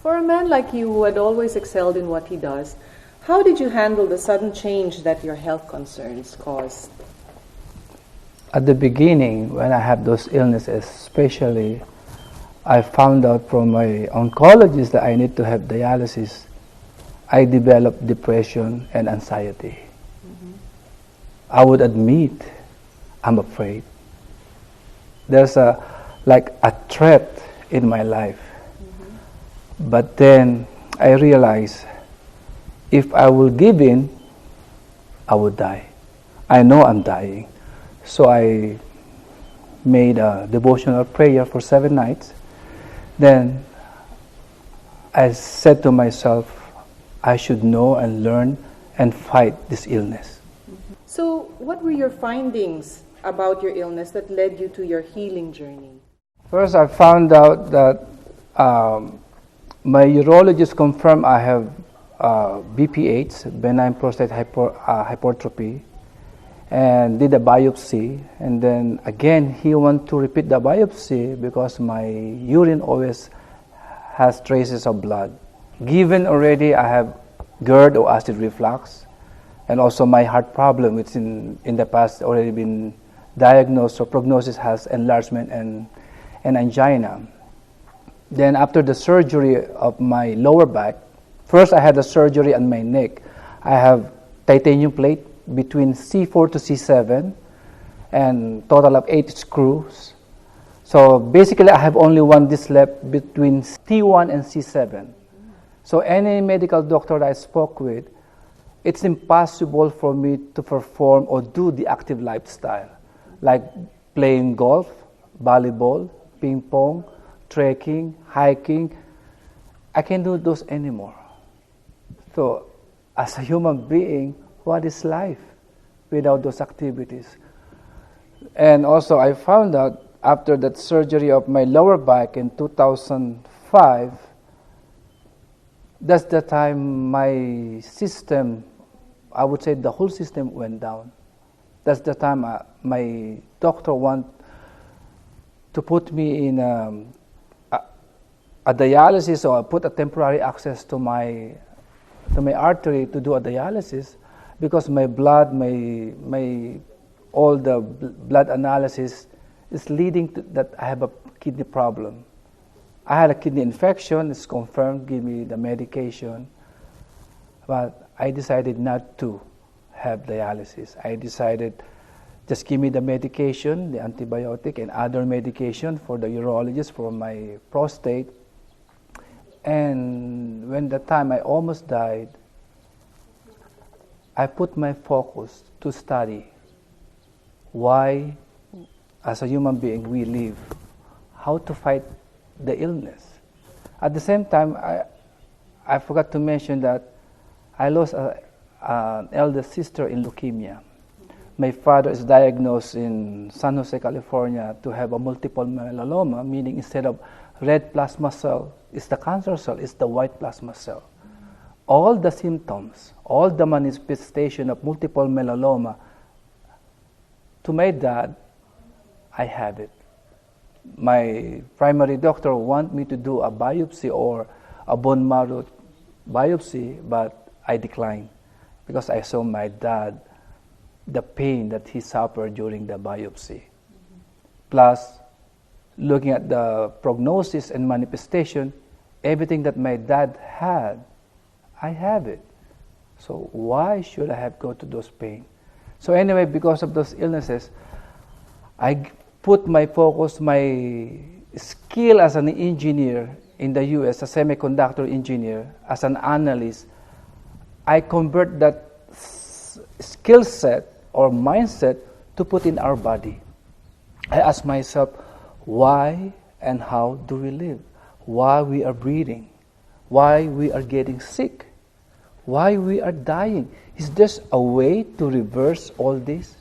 For a man like you who had always excelled in what he does, how did you handle the sudden change that your health concerns caused? At the beginning, when I had those illnesses, especially, I found out from my oncologist that I need to have dialysis. I developed depression and anxiety. I would admit I'm afraid. There's a threat in my life. But then I realized if I will give in, I would die. I know I'm dying. So I made a devotional prayer for 7 nights. Then I said to myself, I should know and learn and fight this illness. So what were your findings about your illness that led you to your healing journey? First, I found out that my urologist confirmed I have BPH, benign prostate hypertrophy, and did a biopsy. And then again, he wanted to repeat the biopsy because my urine always has traces of blood. Given already I have GERD or acid reflux, and also my heart problem, which in the past already been diagnosed, so prognosis has enlargement and angina. Then after the surgery of my lower back, first I had a surgery on my neck. I have titanium plate between C4 to C7 and total of 8 screws. So basically I have only one disc left between T1 and C7. So any medical doctor that I spoke with, it's impossible for me to perform or do the active lifestyle, like playing golf, volleyball, ping pong, trekking, hiking. I can't do those anymore. So as a human being, what is life without those activities? And also I found out after that surgery of my lower back in 2005, that's the time my system, I would say the whole system went down. That's the time my doctor wanted to put me in a dialysis, or put a temporary access to my artery to do a dialysis, because my blood, all the blood analysis is leading to that I have a kidney problem. I had a kidney infection, it's confirmed, give me the medication, but I decided not to have dialysis. I decided just give me the medication, the antibiotic and other medication for the urologist for my prostate. And when the time I almost died, I put my focus to study why, as a human being, we live, how to fight the illness. At the same time, I forgot to mention that I lost an elder sister in leukemia. My father is diagnosed in San Jose, California, to have a multiple myeloma, meaning instead of red plasma cell, it's the cancer cell, it's the white plasma cell. All the symptoms, all the manifestation of multiple myeloma, to my dad, I have it. My primary doctor want me to do a biopsy or a bone marrow biopsy, but I declined because I saw my dad, the pain that he suffered during the biopsy. Plus, looking at the prognosis and manifestation, everything that my dad had, I have it. So why should I have go to those pain? So anyway, because of those illnesses, I put my focus, my skill as an engineer in the US, a semiconductor engineer, as an analyst, I convert that skill set or mindset to put in our body. I ask myself, why and how do we live? Why we are breathing? Why we are getting sick? Why we are dying? Is there a way to reverse all this?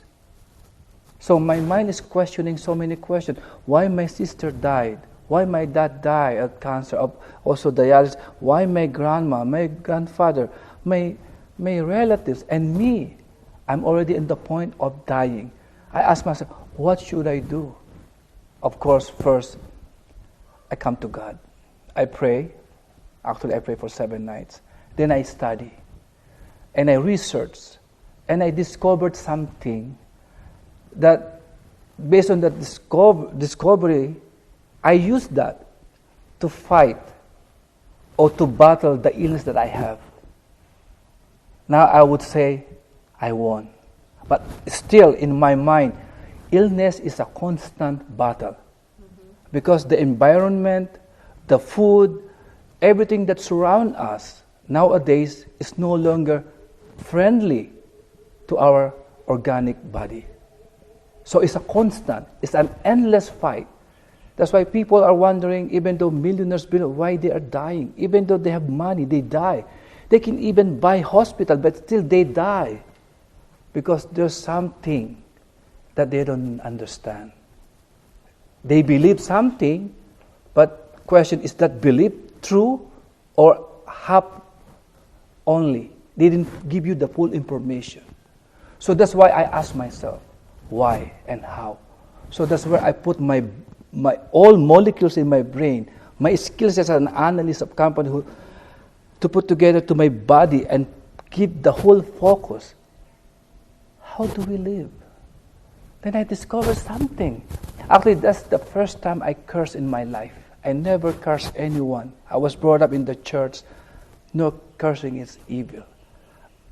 So my mind is questioning so many questions. Why my sister died? Why my dad died of cancer, of also dialysis? Why my grandma, my grandfather, my relatives, and me? I'm already in the point of dying. I ask myself, what should I do? Of course, first, I come to God. I pray. Actually, I pray for 7 nights. Then I study, and I research, and I discovered something that, based on that discovery, I use that to fight or to battle the illness that I have. Now I would say I won. But still in my mind, illness is a constant battle. Because the environment, the food, everything that surrounds us nowadays is no longer friendly to our organic body. So it's a constant, it's an endless fight. That's why people are wondering, even though millionaires, why they are dying. Even though they have money, they die. They can even buy hospital, but still they die. Because there's something that they don't understand. They believe something, but question, is that belief true or half only? They didn't give you the full information. So that's why I ask myself, why and how? So that's where I put my all molecules in my brain, my skills as an analyst of company to put together to my body and keep the whole focus. How do we live? Then I discovered something. Actually, that's the first time I cursed in my life. I never cursed anyone. I was brought up in the church. No, cursing is evil.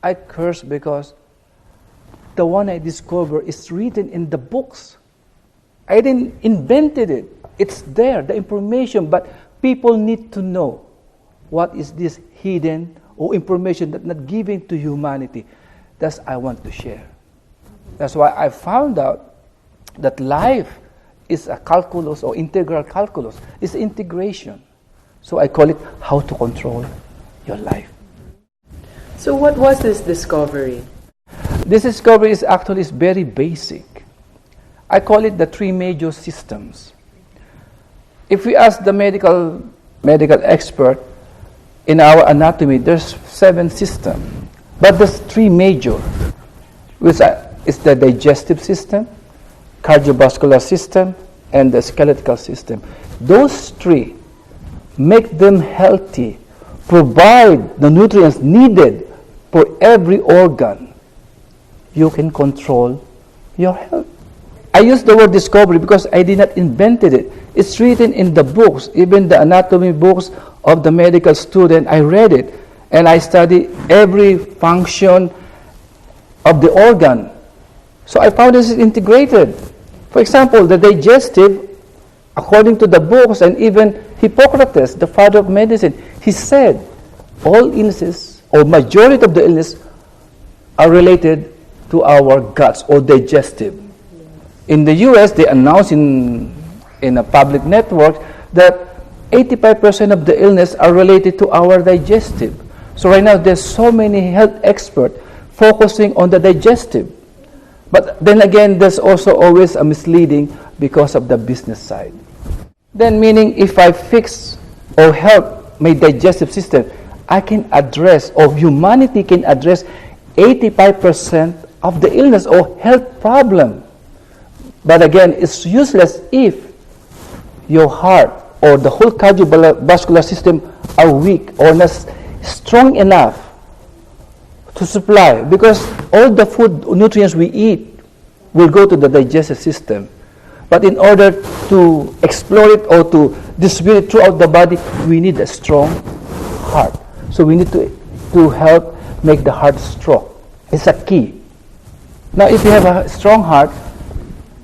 I curse because the one I discovered is written in the books. I didn't invented it. It's there, the information, but people need to know what is this hidden or information that's not given to humanity. That's I want to share. That's why I found out that life is a calculus or integral calculus. It's integration. So I call it how to control your life. So what was this discovery? This discovery is actually very basic. I call it the 3 major systems. If we ask the medical expert, in our anatomy, there's 7 systems. But there's 3 major, which is the digestive system, cardiovascular system, and the skeletal system. Those 3 make them healthy, provide the nutrients needed for every organ. You can control your health. I use the word discovery because I did not invent it. It's written in the books, even the anatomy books of the medical student. I read it, and I study every function of the organ. So I found this is integrated. For example, the digestive, according to the books, and even Hippocrates, the father of medicine, he said all illnesses, or majority of the illness, are related to our guts or digestive. In the US, they announced in a public network that 85% of the illness are related to our digestive. So right now, there's so many health experts focusing on the digestive. But then again, there's also always a misleading because of the business side. Then meaning if I fix or help my digestive system, I can address, or humanity can address 85% of the illness or health problem. But again, it's useless if your heart or the whole cardiovascular system are weak or not strong enough to supply, because all the food nutrients we eat will go to the digestive system. But in order to explore it or to distribute it throughout the body, we need a strong heart. So we need to help make the heart strong. It's a key. Now, if you have a strong heart,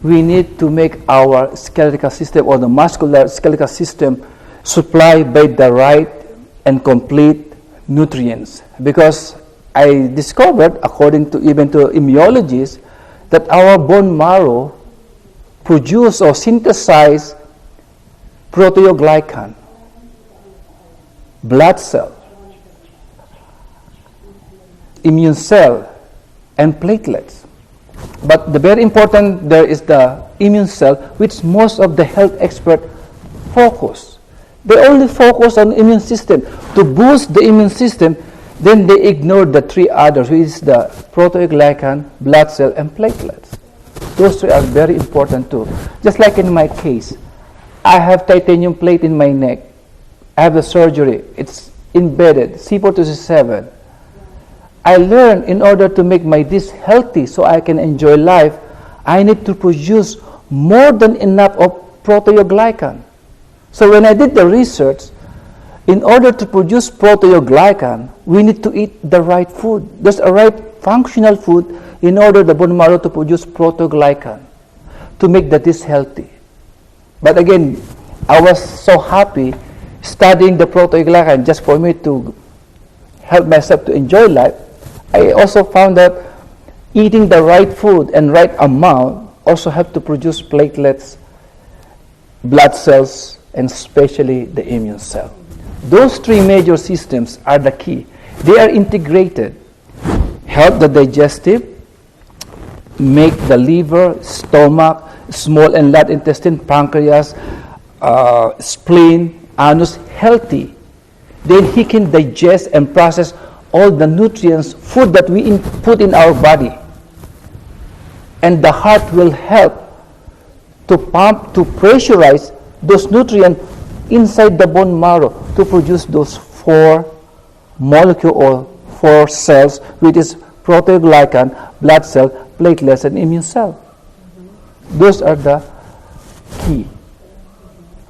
we need to make our skeletal system or the muscular skeletal system supply by the right and complete nutrients. Because I discovered, according to even to immunologists, that our bone marrow produce or synthesize proteoglycan, blood cell, immune cell, and platelets. But the very important there is the immune cell, which most of the health experts focus. They only focus on the immune system. To boost the immune system, then they ignore the 3 others, which is the proteoglycan, blood cell, and platelets. Those 3 are very important too. Just like in my case, I have titanium plate in my neck. I have the surgery. It's embedded, C4 to C7. I learned in order to make my dish healthy so I can enjoy life, I need to produce more than enough of proteoglycan. So when I did the research, in order to produce proteoglycan, we need to eat the right food. There's a right functional food in order the bone marrow to produce proteoglycan to make the dish healthy. But again, I was so happy studying the proteoglycan just for me to help myself to enjoy life. I also found that eating the right food and right amount also help to produce platelets, blood cells, and especially the immune cell. Those three major systems are the key. They are integrated. Help the digestive, make the liver, stomach, small and large intestine, pancreas, spleen, anus healthy. Then he can digest and process all the nutrients, food that we put in our body. And the heart will help to pump, to pressurize those nutrients inside the bone marrow to produce those 4 molecules or 4 cells, which is proteoglycan, blood cell, platelets, and immune cell. Those are the key.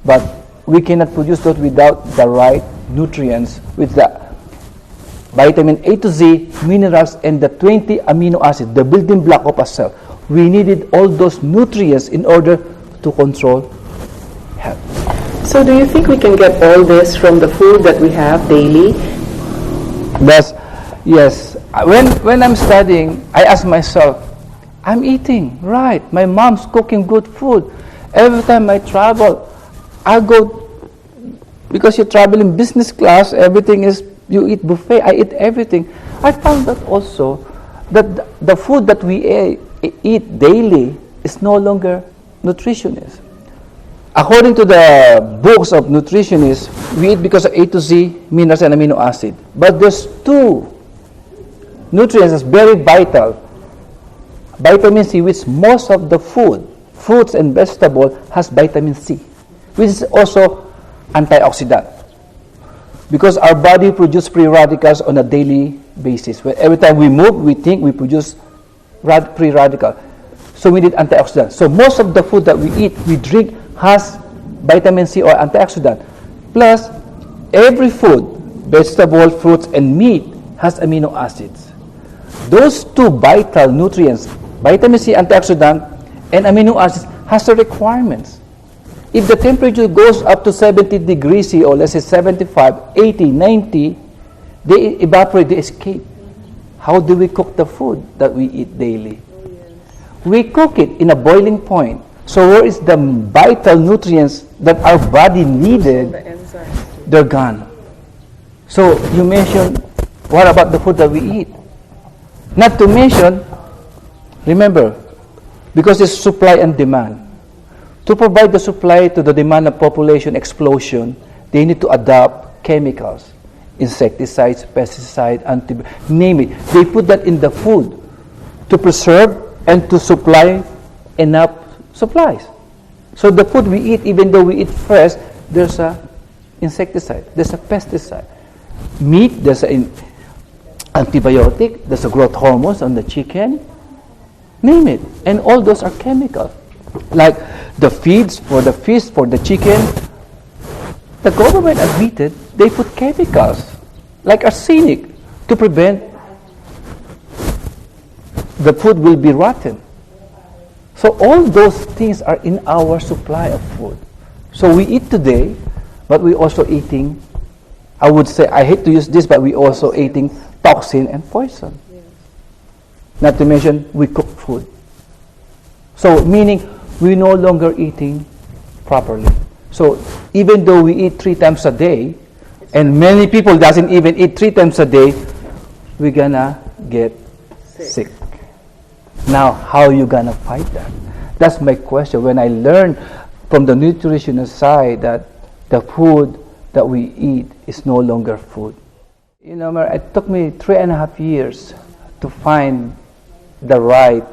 But we cannot produce those without the right nutrients, with the vitamin A to Z, minerals, and the 20 amino acids, the building block of a cell. We needed all those nutrients in order to control health. So do you think we can get all this from the food that we have daily? Yes. When I'm studying, I ask myself, I'm eating, right. My mom's cooking good food. Every time I travel, I go, because you travel in business class, everything is, you eat buffet, I eat everything. I found that also, that the food that we eat daily is no longer nutritionist. According to the books of nutritionists, we eat because of A to Z, minerals and amino acid. But there's 2 nutrients that's very vital. Vitamin C, which most of the food, fruits and vegetables, has vitamin C, which is also antioxidant. Because our body produces free radicals on a daily basis. Every time we move, we think, we produce free radical. So we need antioxidants. So most of the food that we eat, we drink, has vitamin C or antioxidant. Plus, every food, vegetable, fruits, and meat, has amino acids. Those 2 vital nutrients, vitamin C, antioxidant, and amino acids, has the requirements. If the temperature goes up to 70 degrees C, or let's say 75, 80, 90, they evaporate, they escape. How do we cook the food that we eat daily? We cook it in a boiling point. So where is the vital nutrients that our body needed? The enzymes. They're gone. So you mentioned, what about the food that we eat? Not to mention, remember, because it's supply and demand. To provide the supply to the demand of population explosion, they need to adopt chemicals, insecticides, pesticides, antibiotics, name it. They put that in the food to preserve and to supply enough supplies. So the food we eat, even though we eat fresh, there's a insecticide, there's a pesticide. Meat, there's an antibiotic, there's a growth hormones on the chicken, name it. And all those are chemicals. Like the feeds for the fish, for the chicken, the government admitted they put chemicals, like arsenic, to prevent the food will be rotten. So all those things are in our supply of food. So we eat today, but we also eating, I would say, I hate to use this, but we also eating toxin and poison. Yes. Not to mention, we cook food. So meaning, we no longer eating properly. So even though we eat 3 times a day, and many people doesn't even eat 3 times a day, we're gonna get sick. Now, how are you gonna fight that? That's my question. When I learned from the nutritionist side that the food that we eat is no longer food. You know, it took me 3.5 years to find the right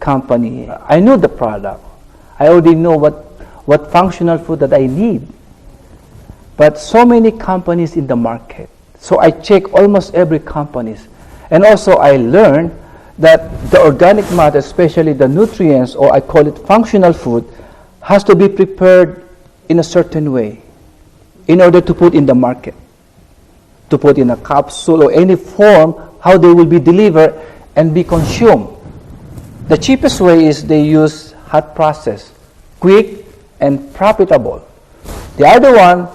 company. I knew the product. I already know what functional food that I need. but so many companies in the market. So I check almost every companies. And also I learned that the organic matter, especially the nutrients, or I call it functional food, has to be prepared in a certain way in order to put in the market, to put in a capsule or any form, how they will be delivered and be consumed. The cheapest way is they use hot process, quick and profitable. The other one,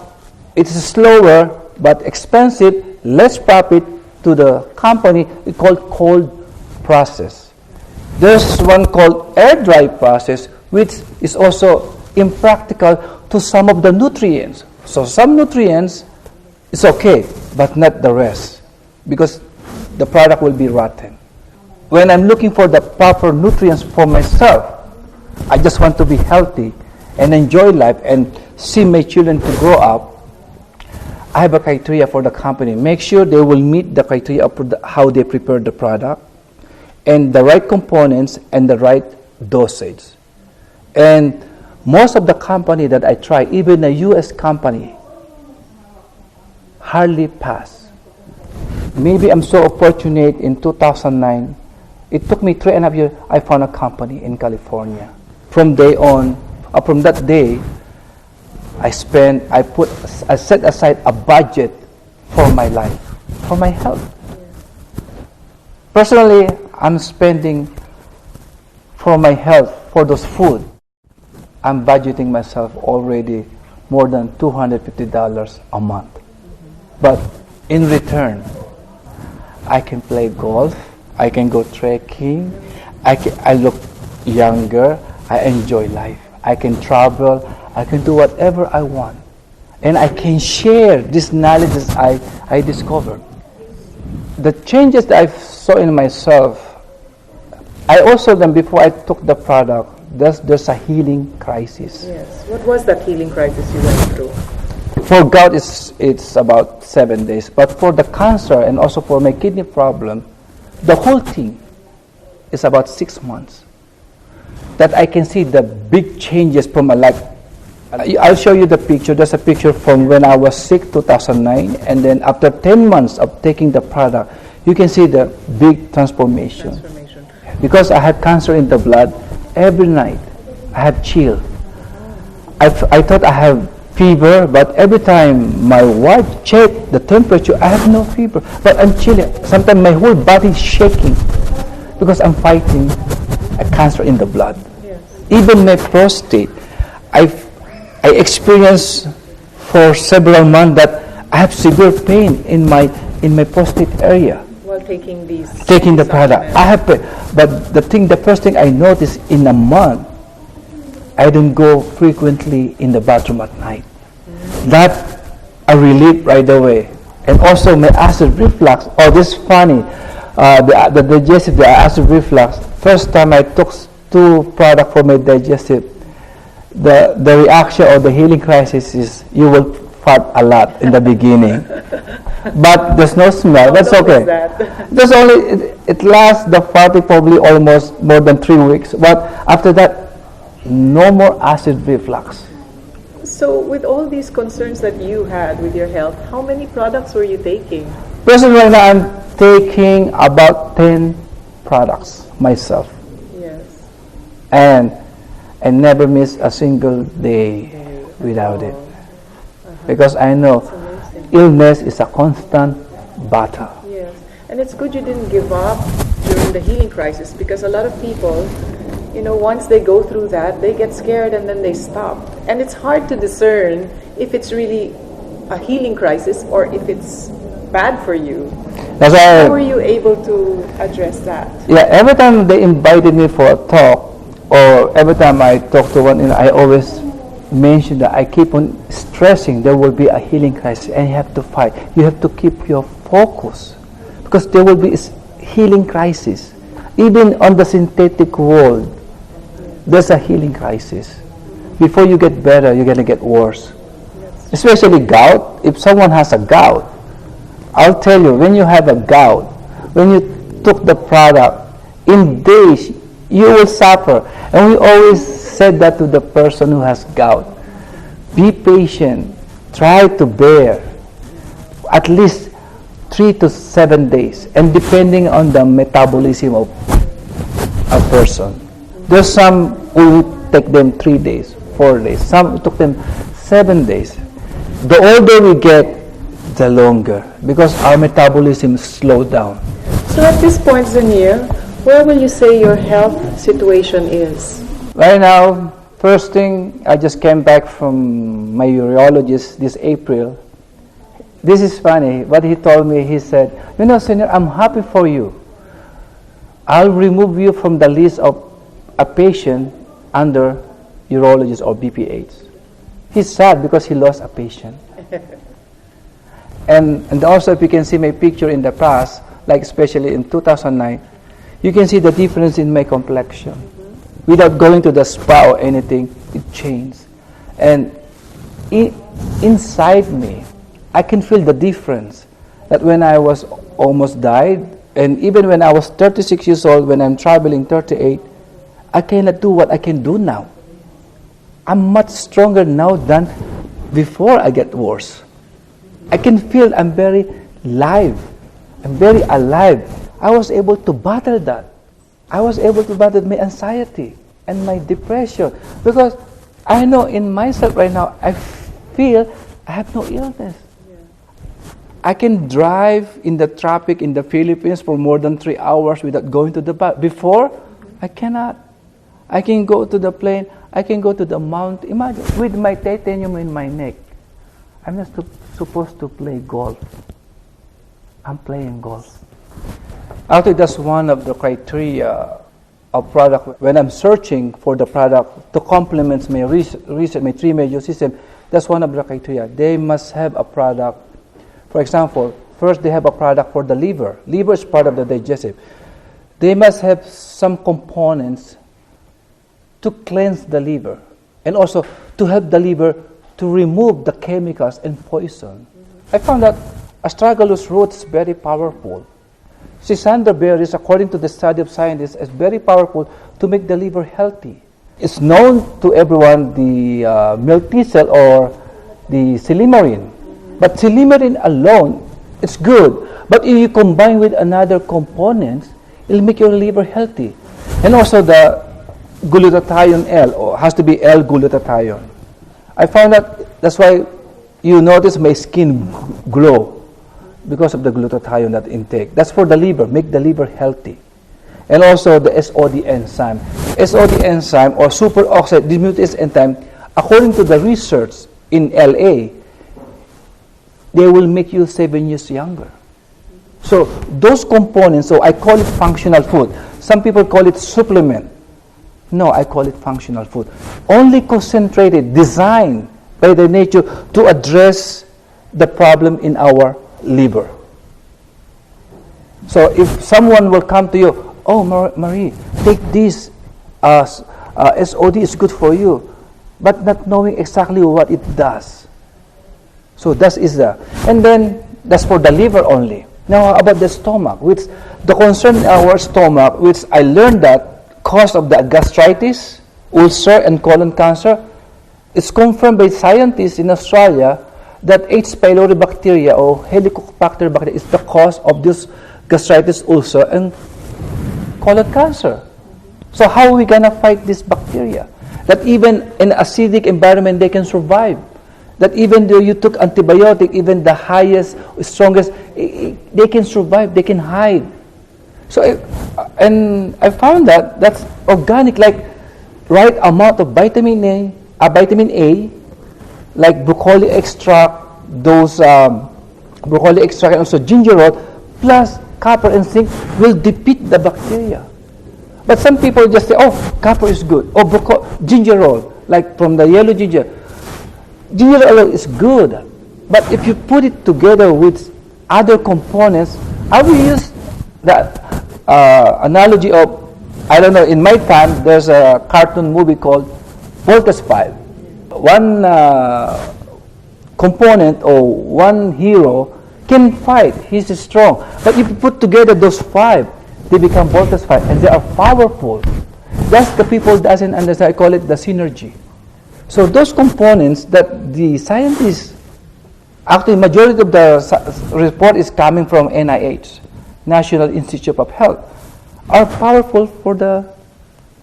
it's slower but expensive, less profit to the company. It's called cold process. There's one called air dry process, which is also impractical to some of the nutrients. So some nutrients is okay, but not the rest, because the product will be rotten. When I'm looking for the proper nutrients for myself, I just want to be healthy and enjoy life and see my children to grow up, I have a criteria for the company. Make sure they will meet the criteria of how they prepare the product, and the right components and the right dosage. And most of the company that I try, even a US company, hardly pass. Maybe I'm so fortunate in 2009. It took me 3.5 years. I found a company in California. From that day, I set aside a budget for my life, for my health. Personally, I'm spending for my health, for those food. I'm budgeting myself already more than $250 a month. But in return, I can play golf, I can go trekking, I look younger, I enjoy life. I can travel, I can do whatever I want. And I can share this knowledge that I discovered. The changes that I saw in myself, I also then, before I took the product, there's a healing crisis. Yes. What was that healing crisis you went through? For gout, it's about 7 days. But for the cancer and also for my kidney problem, the whole thing is about 6 months. That I can see the big changes from my life. I'll show you the picture. There's a picture from when I was sick, 2009, and then after 10 months of taking the product, you can see the big transformation. Because I had cancer in the blood, every night I have chill. I thought I have fever, but every time my wife checked the temperature, I have no fever, but I'm chilling. Sometimes my whole body is shaking because I'm fighting a cancer in the blood. Yes. Even my prostate, I experienced for several months that I have severe pain in my prostate area. While taking the product, I have pain. But the first thing I noticed in a month, I didn't go frequently in the bathroom at night. That a relief right away. And also my acid reflux. Oh, this is funny. The acid reflux. First time I took 2 products for my digestive, the reaction or the healing crisis is you will fart a lot in the beginning. But there's no smell. That's okay. There's only it lasts the farting probably almost more than 3 weeks. But after that, no more acid reflux. So with all these concerns that you had with your health, how many products were you taking? Presently right now I'm taking about 10 products myself. Yes. And I never miss a single day without it. Because I know illness is a constant battle. Yes. And it's good you didn't give up during the healing crisis, because a lot of people, once they go through that, they get scared and then they stop. And it's hard to discern if it's really a healing crisis or if it's bad for you. That's why. How were you able to address that? Yeah, every time they invited me for a talk, or every time I talk to one, I always mention that I keep on stressing there will be a healing crisis and you have to fight. You have to keep your focus because there will be a healing crisis. Even on the synthetic world, there's a healing crisis. Before you get better, you're going to get worse. Especially gout. If someone has a gout, I'll tell you, when you have a gout, when you took the product, in days, you will suffer. And we always said that to the person who has gout. Be patient. try to bear at least 3 to 7 days, and depending on the metabolism of a person. There's some who take them 3 days, 4 days. Some took them 7 days. The older we get, the longer, because our metabolism slows down. So at this point, Zenir, where will you say your health situation is? Right now, first thing, I just came back from my urologist this April. This is funny. What he told me, he said, you know, Zenir, I'm happy for you. I'll remove you from the list of a patient under urologist or BPH. He's sad because he lost a patient. And also, if you can see my picture in the past, like especially in 2009, you can see the difference in my complexion. Without going to the spa or anything, it changed. And inside me, I can feel the difference. That when I was almost died, and even when I was 36 years old, when I'm traveling 38, I cannot do what I can do now. I'm much stronger now than before I get worse. I can feel I'm very live. I'm very alive. I was able to battle that. I was able to battle my anxiety and my depression, because I know in myself right now, I feel I have no illness. I can drive in the traffic in the Philippines for more than 3 hours without going to the bathroom. Before, I cannot. I can go to the plane. I can go to the mountain. Imagine, with my titanium in my neck, I'm just supposed to play golf. I'm playing golf. Actually, that's one of the criteria of product. When I'm searching for the product to complement my research, my 3 major system, that's one of the criteria. They must have a product. For example, first they have a product for the liver. Liver is part of the digestive. They must have some components to cleanse the liver, and also to help the liver to remove the chemicals and poison. I found that astragalus root is very powerful. Sisanda berries, according to the study of scientists, is very powerful to make the liver healthy. It's known to everyone the milk thistle or the silymarin. But silymarin alone, it's good. But if you combine with another components, it'll make your liver healthy. And also the glutathione L, or has to be L-glutathione. I found that that's why you notice my skin glow, because of the glutathione that intake. That's for the liver, make the liver healthy. And also the SOD enzyme. SOD enzyme or superoxide dismutase enzyme, according to the research in LA, they will make you 7 years younger. So those components, so I call it functional food. Some people call it supplement. No, I call it functional food. Only concentrated, designed by the nature to address the problem in our liver. So if someone will come to you, oh, Marie, take this, SOD is good for you, but not knowing exactly what it does. So that is and then that's for the liver only. Now about the stomach, which the concern in our stomach, which I learned that cause of the gastritis, ulcer, and colon cancer, it's confirmed by scientists in Australia that H. pylori bacteria or Helicobacter bacteria is the cause of this gastritis, ulcer, and colon cancer. So how are we gonna fight this bacteria? That even in acidic environment they can survive. That even though you took antibiotic, even the highest, strongest, they can survive, they can hide. So, and I found that that's organic, like right amount of vitamin A, like broccoli extract, those broccoli extract, and also gingerol, plus copper and zinc will defeat the bacteria. But some people just say, oh, copper is good, or gingerol, like from the yellow ginger. Ginger alone is good, but if you put it together with other components, I will use that analogy of, I don't know, in my time, there's a cartoon movie called Voltes 5. One component or one hero can fight, he's strong. But if you put together those 5, they become Voltes 5, and they are powerful. That's the people doesn't understand. I call it the synergy. So those components that the scientists Actually, majority of the report is coming from NIH, National Institute of Health, are powerful for the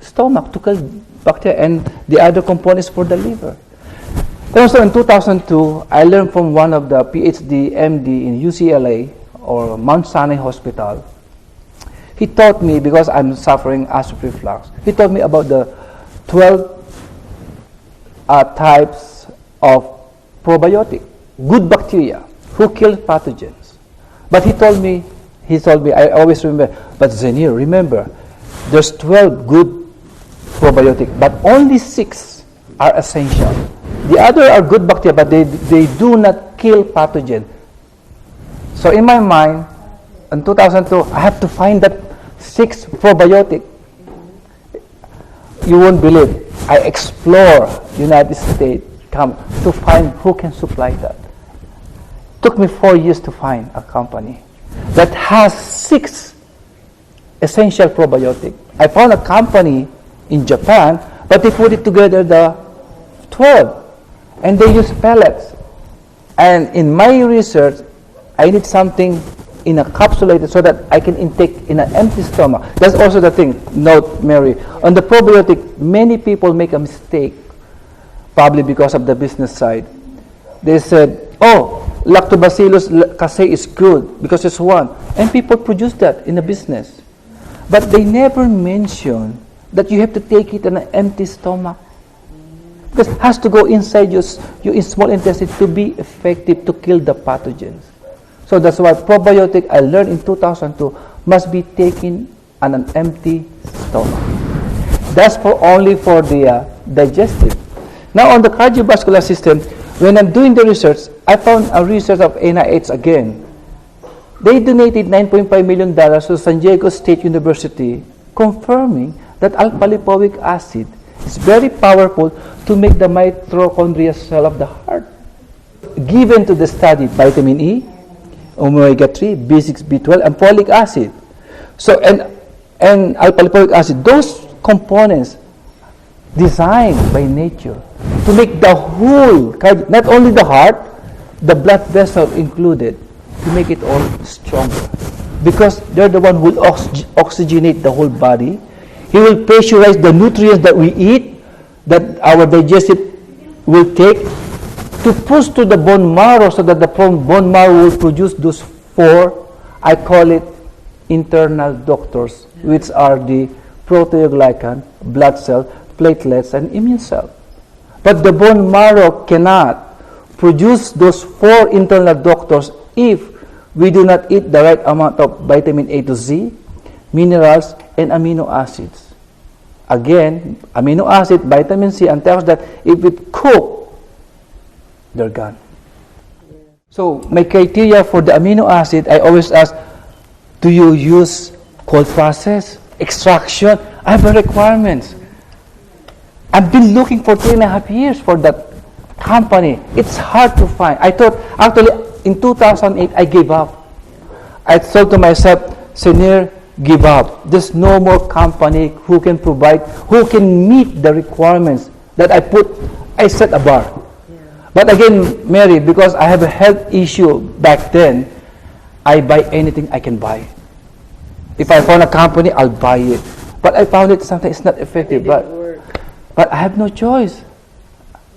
stomach to kill bacteria and the other components for the liver. Also in 2002, I learned from one of the PhD MD in UCLA or Mount Sinai Hospital. He taught me, because I'm suffering acid reflux, he taught me about the 12 types of probiotic, good bacteria, who kill pathogens. But he told me, I always remember, but Zenir, remember, there's 12 good probiotic, but only 6 are essential. The other are good bacteria, but they do not kill pathogen. So in my mind, in 2002, I have to find that 6 probiotic. You won't believe. I explore United States to find who can supply that. Took me 4 years to find a company that has 6 essential probiotic. I found a company in Japan, but they put it together the 12, and they use pellets. And in my research, I need something in a capsulated so that I can intake in an empty stomach. That's also the thing. Note, Mary, on the probiotic, many people make a mistake, probably because of the business side. They said, oh, Lactobacillus casei is good because it's one. And people produce that in the business. But they never mention that you have to take it in an empty stomach. Because it has to go inside your small intestine to be effective to kill the pathogens. So that's why probiotic, I learned in 2002, must be taken on an empty stomach. That's only for the digestive. Now on the cardiovascular system, when I'm doing the research, I found a research of NIH again. They donated $9.5 million to San Diego State University, confirming that alpha-lipoic acid is very powerful to make the mitochondrial cell of the heart. Given to the study vitamin E, omega-3, B6, B12, and folic acid. So, and alpha-lipoic acid, those components designed by nature to make the whole, not only the heart, the blood vessel included, to make it all stronger. Because they're the one who will oxygenate the whole body. He will pressurize the nutrients that we eat, that our digestive will take, to push to the bone marrow so that the bone marrow will produce those 4, I call it internal doctors, which are the proteoglycan, blood cell, platelets, and immune cell. But the bone marrow cannot produce those 4 internal doctors if we do not eat the right amount of vitamin A to Z, minerals, and amino acids. Again, amino acid, vitamin C, antioxidant, if we cook, they're gone. So my criteria for the amino acid, I always ask, do you use cold process, extraction? I have the requirements. I've been looking for 3.5 years for that company. It's hard to find. I thought, actually, in 2008, I gave up. I thought to myself, Zenir, give up. There's no more company who can provide, who can meet the requirements that I set a bar. Yeah. But again, Mary, because I have a health issue back then, I buy anything I can buy. If I found a company, I'll buy it. But I found it sometimes it's not effective. But I have no choice.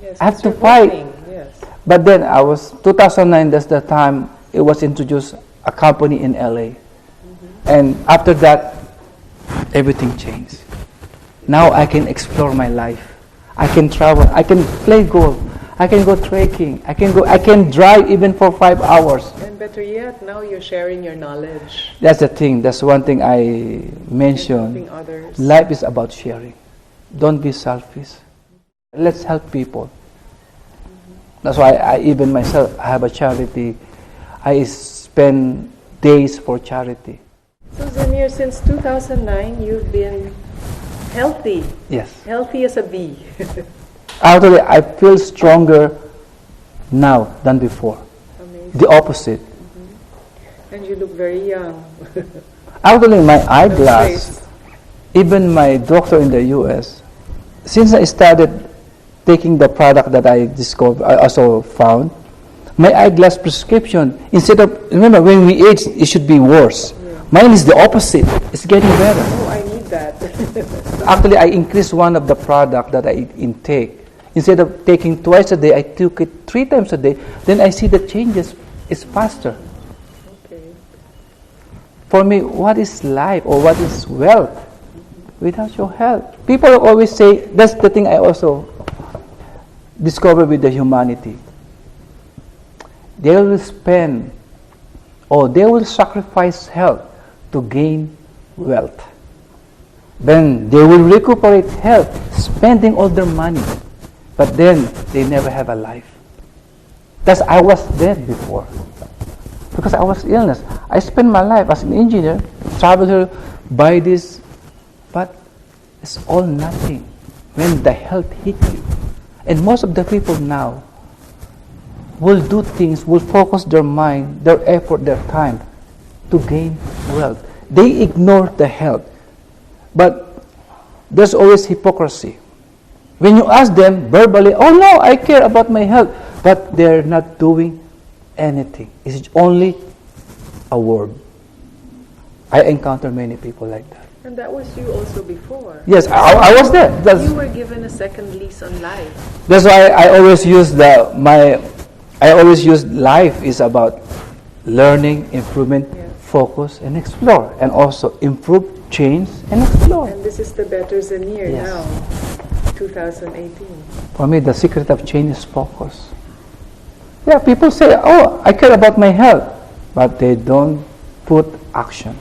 Yes, I have to fight. Yes. But then 2009, that's the time it was introduced, a company in LA. And after that, everything changed. Now I can explore my life. I can travel. I can play golf. I can go trekking. I can drive even for 5 hours. And better yet, now you're sharing your knowledge. That's the thing. That's one thing I mentioned. Helping others. Life is about sharing. Don't be selfish. Let's help people. That's why I even myself have a charity. I spend days for charity. So Zenir, since 2009, you've been healthy. Yes. Healthy as a bee. Actually, I feel stronger now than before. Amazing. The opposite. Mm-hmm. And you look very young. Actually, my eyeglass, even my doctor in the US, since I started taking the product that I discovered, I also found, My eyeglass prescription, instead of, remember when we age, it should be worse. Yeah. Mine is the opposite. It's getting better. Oh, I need that. Actually, I increased one of the product that I intake. Instead of taking twice a day, I took it 3 times a day. Then I see the changes is faster. Okay. For me, what is life or what is wealth without your health? People always say, that's the thing I also discovered with the humanity. They will spend or they will sacrifice health to gain wealth. Then they will recuperate health, spending all their money. But then they never have a life. That's I was dead before. Because I was illness. I spent my life as an engineer, travel here, buy this, but it's all nothing when the health hit you. And most of the people now will do things, will focus their mind, their effort, their time to gain wealth. They ignore the health. But there's always hypocrisy. When you ask them verbally, oh no, I care about my health, but they're not doing anything. It's only a word. I encounter many people like that. And that was you also before. Yes, I was there. You were given a second lease on life. That's why I always use life is about learning, improvement, focus, and explore, and also improve, change, and explore. And this is the better Zenir now, 2018. For me, the secret of change is focus. Yeah, people say, oh, I care about my health, but they don't put action.